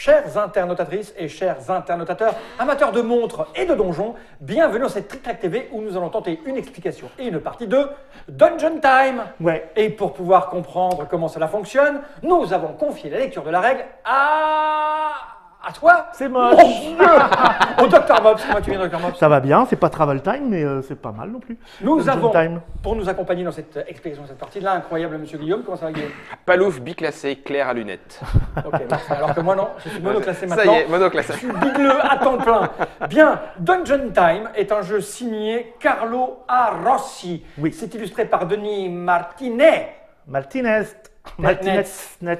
Chères internautatrices et chers internautateurs, amateurs de montres et de donjons, bienvenue dans cette Trick Track TV où nous allons tenter une explication et une partie de Dungeon Time. Ouais. Et pour pouvoir comprendre comment cela fonctionne, nous avons confié la lecture de la règle à toi. C'est moche. Au Dr Mops. Comment tu viens, Dr Mops? Ça va bien, c'est pas Travel Time, mais c'est pas mal non plus. Nous Dungeon avons, Time. pour nous accompagner dans cette explication de cette partie, l'incroyable Monsieur Guillaume. Comment ça va, Guillaume? Palouf biclassé, clair à lunettes. Ok, merci. Alors que moi non, je suis monoclassé Ça maintenant. y est, monoclassé. Je suis bigleux à temps plein. Bien, Dungeon Time est un jeu signé Carlo A. Rossi. Oui. C'est illustré par Denis Martinet. Martinez.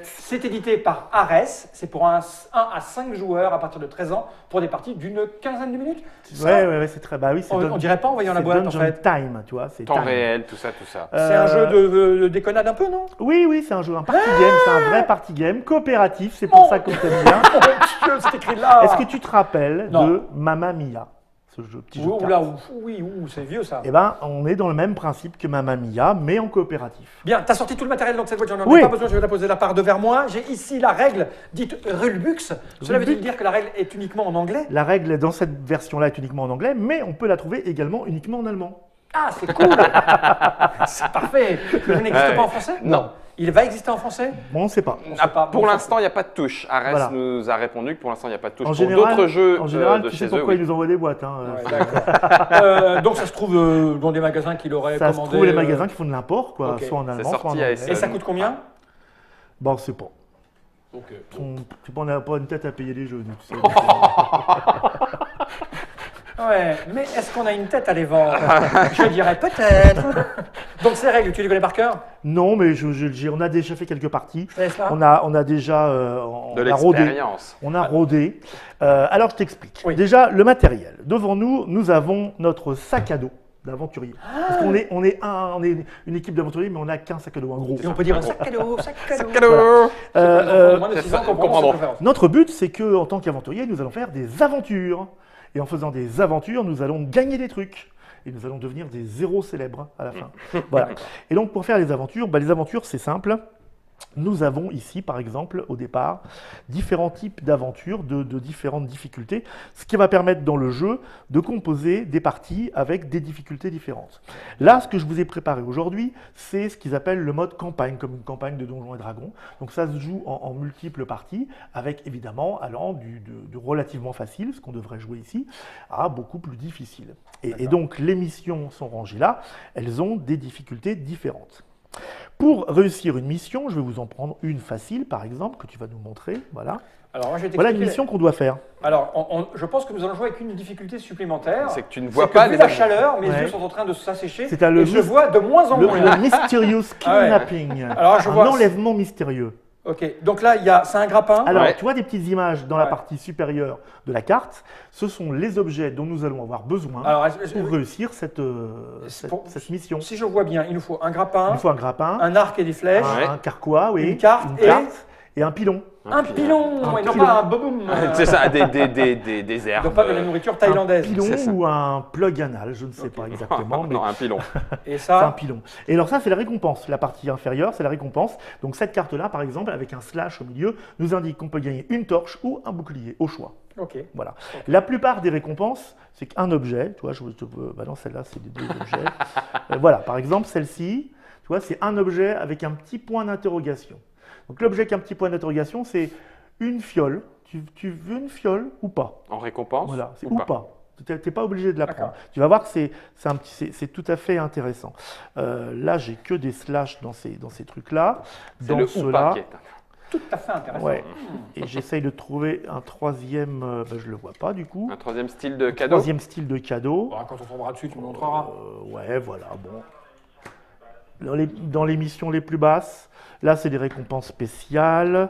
C'est édité par Ares. C'est pour 1 à 5 joueurs à partir de 13 ans pour des parties d'une quinzaine de minutes. Ouais, c'est très. Bah oui, c'est On dirait pas en voyant la boîte en Dungeon fait. Time, tu vois. C'est Temps time. réel, tout ça, tout ça. C'est un jeu de déconnade un peu, non? Oui, c'est un jeu, un party game, c'est un vrai party game coopératif. C'est pour ça qu'on t'aime bien. Oh mon Dieu, c'est écrit là. Est-ce que tu te rappelles Non. de Mamma Mia, ce jeu, petit jeu de Oula, cartes? oui, c'est vieux ça. Eh ben, on est dans le même principe que Mamma Mia, mais en coopératif. Bien, tu as sorti tout le matériel dans cette boîte, j'en ai Oui. pas besoin, je vais la poser la part devers moi. J'ai ici la règle dite Rulebux. Cela veut-il dire que la règle est uniquement en anglais? La règle dans cette version-là est uniquement en anglais, mais on peut la trouver également uniquement en allemand. Ah, c'est cool. C'est parfait. Le jeu n'existe pas en français? Non. Il va exister en français? Bon, on ne sait pas. On sait Ah, pas. pour Bon, l'instant, il n'y a pas de touche. Ares Voilà. nous a répondu que pour l'instant, il n'y a pas de touche. En Pour général, d'autres jeux en général, de tu chez sais eux, pourquoi oui. ils nous envoient des boîtes. Hein. Ouais, d'accord. Donc ça se trouve dans des magasins qui l'auraient Ça se commandé. trouve les magasins qui font de l'import, quoi, ok. soit en allemand, sorti soit en à anglais. SN. Et ça coûte combien? Bon, on sait pas. Ok. On n'a pas une tête à payer les jeux, nous, tu sais. Ouais, mais est-ce qu'on a une tête à les vendre? Je dirais peut-être. Donc ces règles, tu les connais par cœur? Non, mais on a déjà fait quelques parties. N'est-ce pas? On a déjà De on a rodé. l'expérience. On a rodé. Alors, je t'explique. Oui. Déjà, le matériel. Devant nous, nous avons notre sac à dos d'aventurier. Parce qu'on est, on est une équipe d'aventuriers, mais on n'a qu'un sac à dos, un gros. Et on peut dire un sac à dos, sac à dos. Cadeau. Moins de c'est 6 ça, ans comprendront comprendront. cette conférence. Notre but, c'est que, en tant qu'aventurier, nous allons faire des aventures. Et en faisant des aventures, nous allons gagner des trucs. Et nous allons devenir des héros célèbres à la fin. Voilà. Et donc, pour faire les aventures, c'est simple. Nous avons ici, par exemple, au départ, différents types d'aventures de différentes difficultés, ce qui va permettre dans le jeu de composer des parties avec des difficultés différentes. Là, ce que je vous ai préparé aujourd'hui, c'est ce qu'ils appellent le mode campagne, comme une campagne de Donjons et Dragons. Donc ça se joue en multiples parties, avec évidemment allant de relativement facile, ce qu'on devrait jouer ici, à beaucoup plus difficile. Et donc les missions sont rangées là, elles ont des difficultés différentes. Pour réussir une mission, je vais vous en prendre une facile, par exemple, que tu vas nous montrer. Voilà, Alors, moi, je vais voilà une t'expliquer. mission qu'on doit faire. Alors, je pense que nous allons jouer avec une difficulté supplémentaire. C'est que tu ne vois C'est pas que, vu les la amis. chaleur, mes Ouais. yeux sont en train de s'assécher C'est à le et je mis- vois de moins en moins. Le mysterious Ah ouais. kidnapping, Alors, je un vois- enlèvement mystérieux. Ok, donc là, c'est un grappin. Alors, Ouais. tu vois des petites images dans la Ouais. partie supérieure de la carte. Ce sont les objets dont nous allons avoir besoin Alors, pour réussir cette mission. si je vois bien, il nous faut un grappin, Il faut un grappin, un arc et des flèches, Ouais. un carquois, oui, Une carte et un pilon. un pilon, Un et non pilon. pas un boboum. C'est ça, des herbes. Donc pas de la nourriture thaïlandaise. Un pilon c'est ça. ou un plug anal, je ne sais pas exactement, mais Non, un pilon. Et c'est un ça, pilon. Et alors ça, c'est la récompense. La partie inférieure, c'est la récompense. Donc cette carte-là, par exemple, avec un slash au milieu, nous indique qu'on peut gagner une torche ou un bouclier, au choix. ok. Voilà. La plupart des récompenses, c'est qu'un objet. Tu vois, bah non, celle-là, c'est des deux objets. Voilà, par exemple, celle-ci, tu vois, c'est un objet avec un petit point d'interrogation. Donc l'objet avec un petit point d'interrogation, c'est une fiole. Tu veux une fiole ou pas? En récompense Voilà, c'est ou ou pas. pas. Tu n'es pas obligé de la D'accord. prendre. Tu vas voir que c'est tout à fait intéressant. Là, j'ai que des slash dans ces trucs-là. C'est Dans le ou ceux-là, pas qui est. Tout à fait intéressant. ouais. Et j'essaye de trouver un troisième. Je ne le vois pas du coup. Un troisième style de cadeau. Troisième style de cadeau. Bon, quand on tombera dessus, tu me montreras. Ouais, voilà, bon. Dans les missions les plus basses, là, c'est des récompenses spéciales.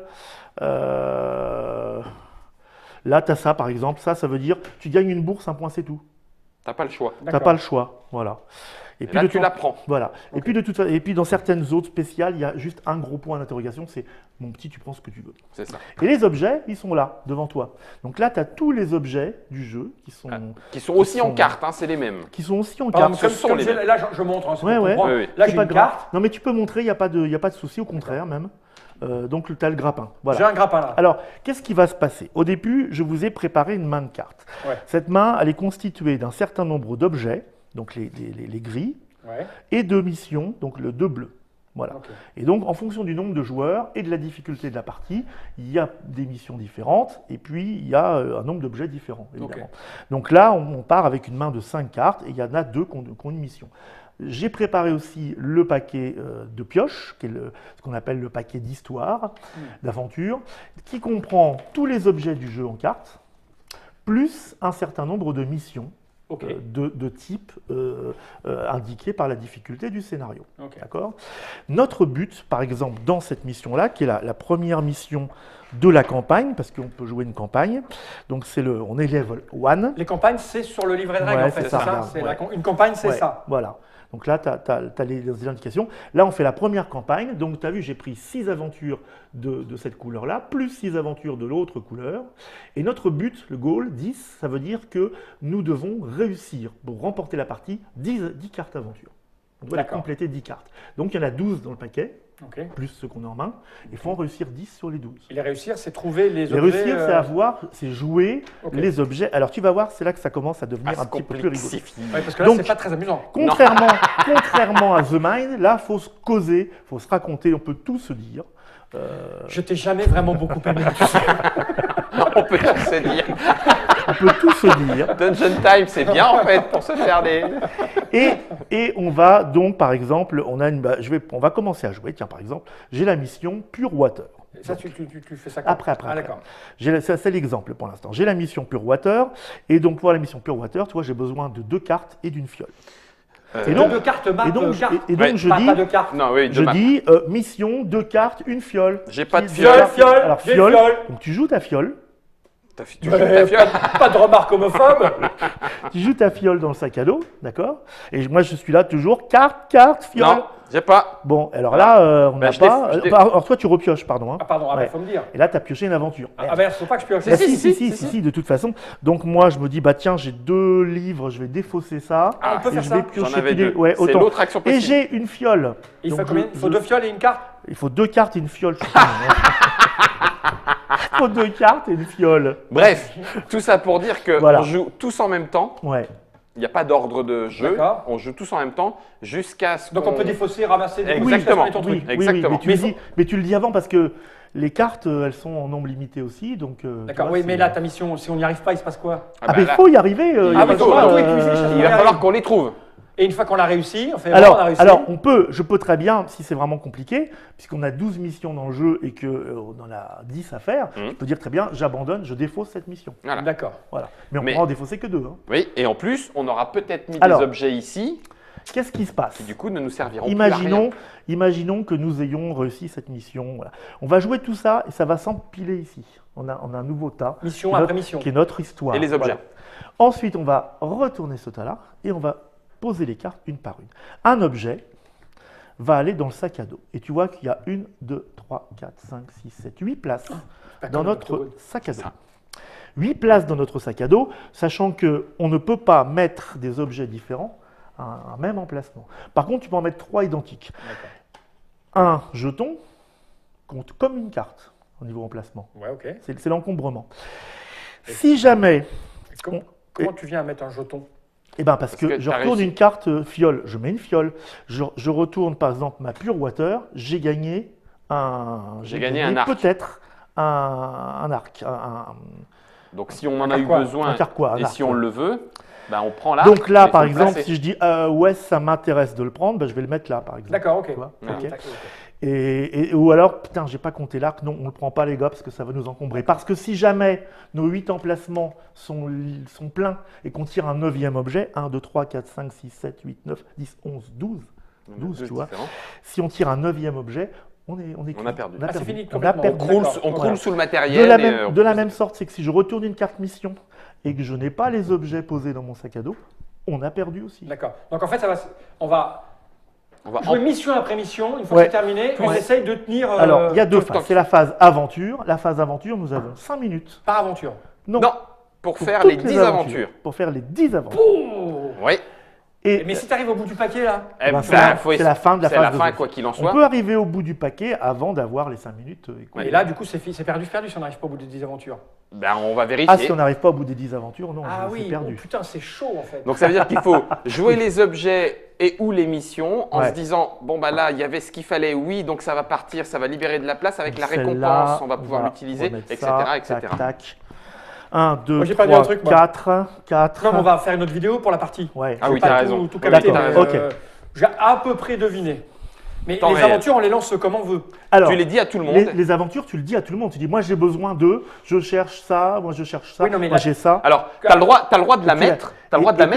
Là, tu as ça, par exemple. Ça veut dire tu gagnes une bourse, un point, c'est tout. T'as pas le choix. Tu n'as D'accord. pas le choix. Voilà. Et là, de tu ton- la prends. Voilà. Et puis, et puis, dans certaines autres spéciales, il y a juste un gros point d'interrogation, c'est mon petit, tu prends ce que tu veux. C'est ça. Et les objets, ils sont là, devant toi. Donc là, tu as tous les objets du jeu qui sont Aussi en sont- carte, hein, c'est les mêmes. en Par carte. exemple, ce sont comme les j'ai- mêmes. là, je montre. Hein, c'est Ouais, pour ouais. comprendre. Oui, oui. Là, C'est j'ai pas une grave. carte. Non, mais tu peux montrer, il n'y a pas de souci, au contraire même. Donc tu as le grappin. Voilà. J'ai un grappin là. Alors, qu'est-ce qui va se passer? Au début, je vous ai préparé une main de cartes. Ouais. Cette main, elle est constituée d'un certain nombre d'objets, donc les gris, Ouais. et de missions, donc le 2 bleu. Voilà. Ok. Et donc, en fonction du nombre de joueurs et de la difficulté de la partie, il y a des missions différentes, et puis il y a un nombre d'objets différents, évidemment. Donc là, on part avec une main de 5 cartes, et il y en a 2 qui ont une mission. J'ai préparé aussi le paquet de pioches, qui est ce qu'on appelle le paquet d'histoire, d'aventure, qui comprend tous les objets du jeu en cartes, plus un certain nombre de missions Ok. de type indiquées par la difficulté du scénario. Ok. D'accord ? Notre but, par exemple, dans cette mission-là, qui est la première mission de la campagne, parce qu'on peut jouer une campagne, donc on est level 1. Les campagnes, c'est sur le livret de règles Ouais, en fait. c'est C'est ça, ça. regarde, C'est ouais. une campagne, c'est Ouais, ça. Voilà. Donc là, tu as les indications. Là, on fait la première campagne. Donc, tu as vu, j'ai pris 6 aventures de cette couleur-là, plus 6 aventures de l'autre couleur. Et notre but, le goal, 10, ça veut dire que nous devons réussir, pour remporter la partie, 10 cartes aventure. On doit D'accord. compléter 10 cartes. Donc, il y en a 12 dans le paquet, Ok. plus ceux qu'on a en main. Il faut en réussir 10 sur les 12. Et les réussir, c'est trouver les Les objets. réussir, c'est jouer Ok. les objets. Alors, tu vas voir, c'est là que ça commence à devenir Ah, un se petit peu plus rigolo. complexifie. Ouais, parce que là, Donc- c'est pas très amusant. Contrairement à The Mind, là, il faut se causer, il faut se raconter, on peut tout se dire. Je t'ai jamais vraiment beaucoup aimé. tu sais. On peut tout se dire. On peut tout se dire. Dungeon Time, c'est bien en fait pour se faire des. Et on va donc, par exemple, on va commencer à jouer. Tiens, par exemple, j'ai la mission Pure Water. Ça, tu fais ça quand Après. Ah, d'accord. C'est l'exemple pour l'instant. J'ai la mission Pure Water. Et donc, pour la mission Pure Water, tu vois, j'ai besoin de 2 cartes et d'une fiole. Et donc, Deux cartes, map, et donc, carte. et donc Ouais. je Pas dis, de cartes. Non, oui, je deux maps. dis mission, 2 cartes, une fiole. J'ai pas de Qui- fiole. Fiole, Alors, j'ai fiole. fiole. Donc, tu joues ta fiole. Tu joues ta fiole. Pas de remarques homophobes. Tu joues ta fiole dans le sac à dos, d'accord? Et moi, je suis là toujours, carte, fiole. Non, j'ai pas. Bon, alors là, on Bah, n'a je l'ai- pas. je l'ai- Alors, toi, tu repioches, pardon. hein. Ah, pardon, Ouais. faut me dire. Et là, tu as pioché une aventure. Ah, merde, faut pas que je pioche. Bah, si, de toute façon. Donc, moi, je me dis, bah tiens, j'ai 2 livres, je vais défausser ça. Ah, on peut et faire je ça. vais J'en piocher avais tous les- 2. Ouais, C'est autant. l'autre action Et possible. j'ai une fiole. Il Donc, faut combien? Il faut 2 fioles et une carte. Il faut 2 cartes et une fiole. Il faut 2 cartes et une fiole. Bref, tout ça pour dire que Voilà. on joue tous en même temps. Ouais. Il n'y a pas d'ordre de jeu. D'accord. On joue tous en même temps jusqu'à ce Donc qu'on... on peut défausser, ramasser des Exactement. et ton truc. Oui, Exactement. mais tu le dis avant parce que les cartes, elles sont en nombre limité aussi. Donc, D'accord, tu vois, oui, mais c'est- là, ta mission, si on n'y arrive pas, il se passe quoi? Ah Ah, bah mais il là, faut y arriver. Ah, y mais a faut pas, pas, oui, cuisiner, il va falloir qu'on les trouve. Et une fois qu'on l'a réussi, on fait voilà, on a réussi. Alors, je peux très bien, si c'est vraiment compliqué, puisqu'on a 12 missions dans le jeu et qu'on en a 10 à faire, je peux dire très bien, j'abandonne, je défausse cette mission. Voilà. D'accord. Voilà. Mais on Mais- pourra en défausser que 2. hein. Oui, et en plus, on aura peut-être mis Alors, des objets ici Qu'est-ce qui se passe qui du coup ne nous serviront plus à rien. Imaginons que nous ayons réussi cette mission. Voilà. On va jouer tout ça et ça va s'empiler ici. On a un nouveau tas. Mission qui est après notre- mission. Qui est notre histoire. Et les objets. Voilà. Ensuite, on va retourner ce tas-là et on va poser les cartes une par une. Un objet va aller dans le sac à dos. Et tu vois qu'il y a 1, 2, 3, 4, 5, 6, 7, 8 places Pas dans comme notre Octogone. sac à dos. ça. 8 places dans notre sac à dos, sachant qu'on ne peut pas mettre des objets différents à un même emplacement. Par contre, tu peux en mettre 3 identiques. Un jeton compte comme une carte au niveau emplacement. Ouais, ok. C'est l'encombrement. Si jamais, Comment tu viens à mettre un jeton? eh ben parce que que je t'as retourne réussi. une carte fiole, je mets une fiole, je retourne par exemple ma Pure Water, j'ai gagné un arc. peut-être un arc, Donc si on en a Un eu quoi besoin un carquois, un et arc, si on ouais. le veut, ben on prend là. Donc là, par exemple, si je dis ouais, ça m'intéresse de le prendre, ben, je vais le mettre là, par exemple. D'accord, ok. Tu vois, Ouais. ok. D'accord, ok. Ou alors, putain, j'ai pas compté l'arc, non, on le prend pas, les gars, parce que ça va nous encombrer. Parce que si jamais nos 8 emplacements sont pleins et qu'on tire un 9e objet, 1, 2, 3, 4, 5, 6, 7, 8, 9, 10, 11, 12, 12, tu vois. différents. Si on tire un 9e objet, on est On cuit. a perdu. Ah, c'est fini, On a complètement. perdu. On croule, D'accord. on croule Voilà. sous le De matériel. de la même sorte, c'est que si je retourne une carte mission et que je n'ai pas les objets posés dans mon sac à dos, on a perdu aussi. D'accord. Donc en fait, on va on va jouer mission après mission. Une fois Ouais. que c'est terminé, on Ouais. essaye de tenir Alors, il y a deux tout le temps. phases. C'est la phase aventure. La phase aventure, nous avons 5 minutes. par aventure. Non, pour faire toutes les 10 aventures. Pour faire les 10 aventures. Oh Oui, Mais si tu arrives au bout du paquet, là, Eh ben, c'est la faut c'est la fin de la C'est la phase de fin, jeu. quoi qu'il en On soit. peut arriver au bout du paquet avant d'avoir les 5 minutes. et là, du coup, c'est perdu si on n'arrive pas au bout des 10 aventures. Ben, on va Ah, si vérifier. on n'arrive pas au bout des 10 aventures, non, Ah c'est oui, perdu. oh, putain, c'est chaud en fait. Donc ça veut dire qu'il faut jouer les objets et ou les missions en Ouais. se disant bon bah là il y avait ce qu'il fallait, oui donc ça va partir, ça va libérer de la place avec la Celle-là, récompense, on va pouvoir l'utiliser, remettre etc., ça, etc. Tac, tac. 1, 2, Moi, j'ai perdu un 3, truc, moi. 4. Non, mais on va faire une autre vidéo pour la partie. Ouais. Ah oui, Pas t'as tout- raison. tout Oui, capté, t'as mais, raison. Ok. j'ai à peu près deviné. Mais Temps les réel. aventures, on les lance comme on veut. Alors, Tu les dis à tout le monde. les aventures, tu le dis à tout le monde. Tu dis, moi j'ai besoin de, je cherche ça, moi je cherche ça, Oui, non, mais moi là- j'ai ça. Alors, tu as le droit de la Et mettre,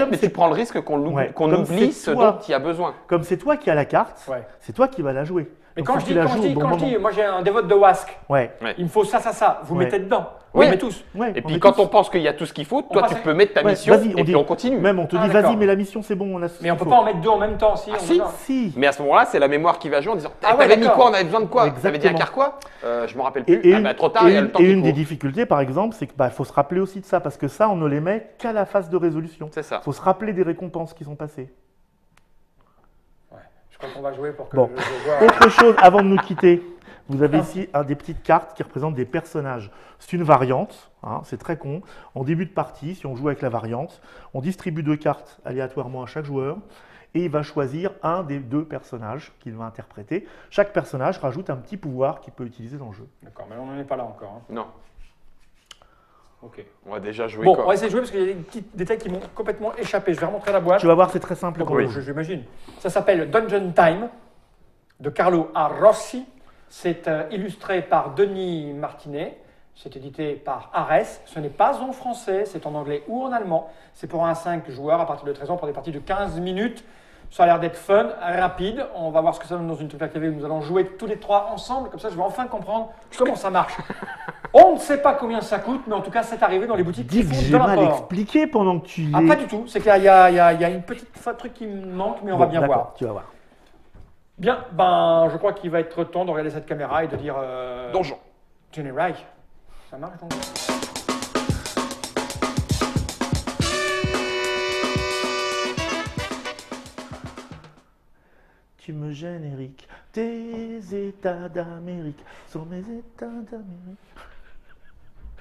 mais tu prends le risque qu'on Ouais, qu'on comme oublie c'est ce toi. dont il y a besoin. Comme c'est toi qui as la carte, Ouais. c'est toi qui vas la jouer. Mais Donc, quand faut je que tu dis, la quand je joues au dis, bon quand je dis, moment. moi j'ai un dévote de Wask, Ouais. il me faut ça, vous Ouais. mettez dedans. Oui. On met tous. Ouais, Et on puis met quand tous. on pense qu'il y a tout ce qu'il faut, toi passe tu à- peux mettre ta Ouais, mission vas-y, et puis dit- on continue. Même on te Ah, dit, d'accord. vas-y, mais la mission c'est bon, on a ce Mais on qu'il peut faut. pas en mettre deux en même temps, si. Ah, on si. peut pas. Si. Mais à ce moment-là, c'est la mémoire qui va jouer en disant Ah ouais, t'avais mis d'accord. quoi, on avait besoin de quoi? T'avais dit un Exactement. quart quoi? Je me rappelle Et, plus. et Ah une, bah, trop tard, il y a le temps et qui une des court. difficultés, par exemple, c'est qu'il faut se rappeler aussi de ça, parce que ça, on ne les met qu'à la phase de résolution. C'est ça. Il faut se rappeler des récompenses qui sont passées. Ouais. Je crois qu'on va jouer pour que Bon. je vois. Autre chose, avant de nous quitter, vous avez ici des petites cartes qui représentent des personnages. C'est une variante, hein, c'est très con. En début de partie, si on joue avec la variante, on distribue 2 cartes aléatoirement à chaque joueur et il va choisir un des 2 personnages qu'il va interpréter. Chaque personnage rajoute un petit pouvoir qu'il peut utiliser dans le jeu. D'accord, mais on n'en est pas là encore. hein. Non, Ok. on va déjà jouer Bon, quoi. on va essayer de jouer parce qu'il y a des petits détails qui m'ont complètement échappé. Je vais remontrer la boîte. Tu vas voir, c'est très simple. Oui, j'imagine. Ça s'appelle Dungeon Time de Carlo Arrossi. C'est illustré par Denis Martinet. C'est édité par Ares. Ce n'est pas en français, c'est en anglais ou en allemand. C'est pour un 5 joueurs à partir de 13 ans pour des parties de 15 minutes. Ça a l'air d'être fun, rapide. On va voir ce que ça donne dans une Tic-Tac TV où nous allons jouer tous les 3 ensemble. Comme ça, je vais enfin comprendre comment ça marche. On ne sait pas combien ça coûte, mais en tout cas, c'est arrivé dans les boutiques qui Dis que font j'ai de mal l'import. expliqué pendant que tu y Ah, es. pas du tout. C'est qu'il y a une petite truc qui me manque, mais on va Bon, bien d'accord, voir. Tu vas voir. Bien, ben, je crois qu'il va être temps de regarder cette caméra et de dire. Donjon. Jenny Rai. Ça marche donc? Tu me gênes, Eric. Tes états d'Amérique sont mes états d'Amérique.